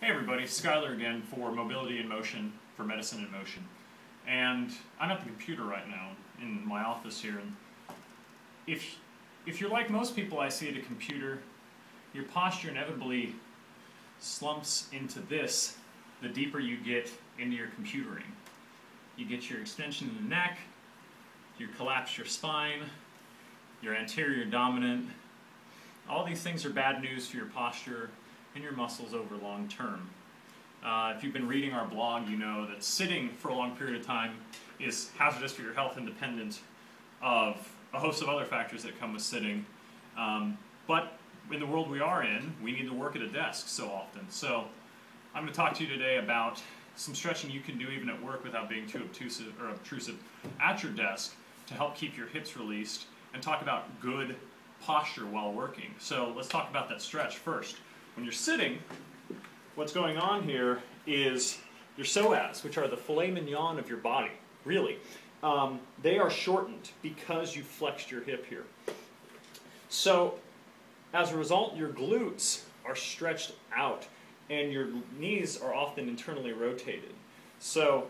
Hey everybody, Skyler again for Mobility in Motion, for Medicine in Motion. And I'm at the computer right now in my office here. And if you're like most people I see at a computer, your posture inevitably slumps into this the deeper you get into your computering. You get your extension in the neck, you collapse your spine, your anterior dominant. All these things are bad news for your posture and your muscles over long term. If you've been reading our blog, you know that sitting for a long period of time is hazardous for your health, independent of a host of other factors that come with sitting. But in the world we are in, we need to work at a desk so often. So I'm going to talk to you today about some stretching you can do even at work without being too obtrusive at your desk to help keep your hips released, and talk about good posture while working. So let's talk about that stretch first. When you're sitting, what's going on here is your psoas, which are the filet mignon of your body, really. They are shortened because you flexed your hip here. So as a result, your glutes are stretched out and your knees are often internally rotated. So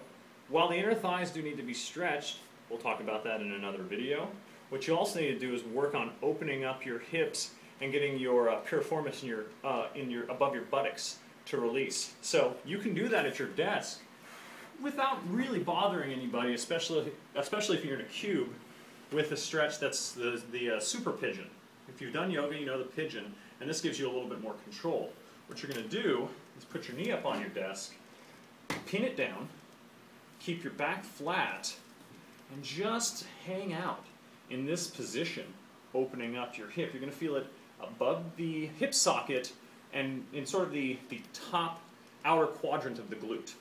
while the inner thighs do need to be stretched, we'll talk about that in another video, what you also need to do is work on opening up your hips and getting your piriformis in your above your buttocks to release. So you can do that at your desk without really bothering anybody, especially if you're in a cube, with a stretch that's the super pigeon. If you've done yoga, you know the pigeon, and this gives you a little bit more control. What you're going to do is put your knee up on your desk, pin it down, keep your back flat, and just hang out in this position, opening up your hip. You're going to feel it above the hip socket and in sort of the top outer quadrant of the glute.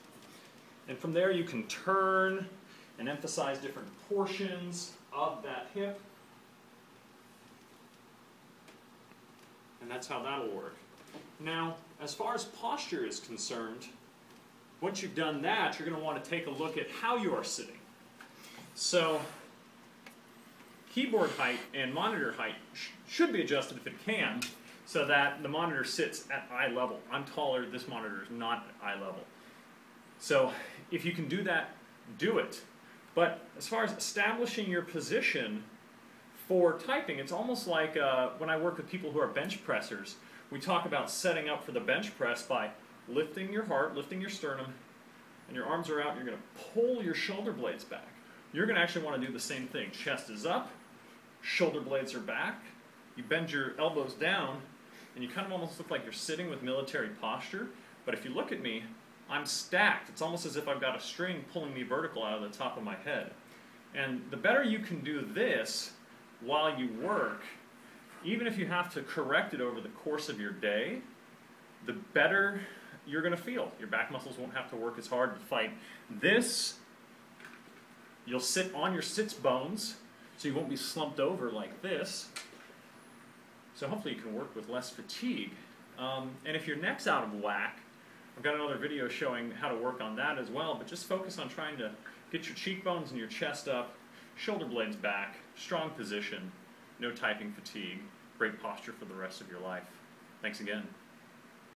And from there you can turn and emphasize different portions of that hip. And that's how that'll work. Now, as far as posture is concerned, once you've done that, you're going to want to take a look at how you are sitting. So keyboard height and monitor height should be adjusted if it can, so that the monitor sits at eye level. I'm taller, this monitor is not at eye level. So if you can do that, do it. But as far as establishing your position for typing, it's almost like when I work with people who are bench pressers, we talk about setting up for the bench press by lifting your heart, lifting your sternum, and your arms are out, and you're going to pull your shoulder blades back. You're going to actually want to do the same thing. Chest is up, shoulder blades are back, you bend your elbows down, and you kind of almost look like you're sitting with military posture. But if you look at me, I'm stacked. It's almost as if I've got a string pulling me vertical out of the top of my head. And the better you can do this while you work, even if you have to correct it over the course of your day, the better you're going to feel. Your back muscles won't have to work as hard to fight this. You'll sit on your sits bones, so you won't be slumped over like this. So hopefully you can work with less fatigue. And if your neck's out of whack, I've got another video showing how to work on that as well, but just focus on trying to get your cheekbones and your chest up, shoulder blades back, strong position, no typing fatigue, great posture for the rest of your life. Thanks again.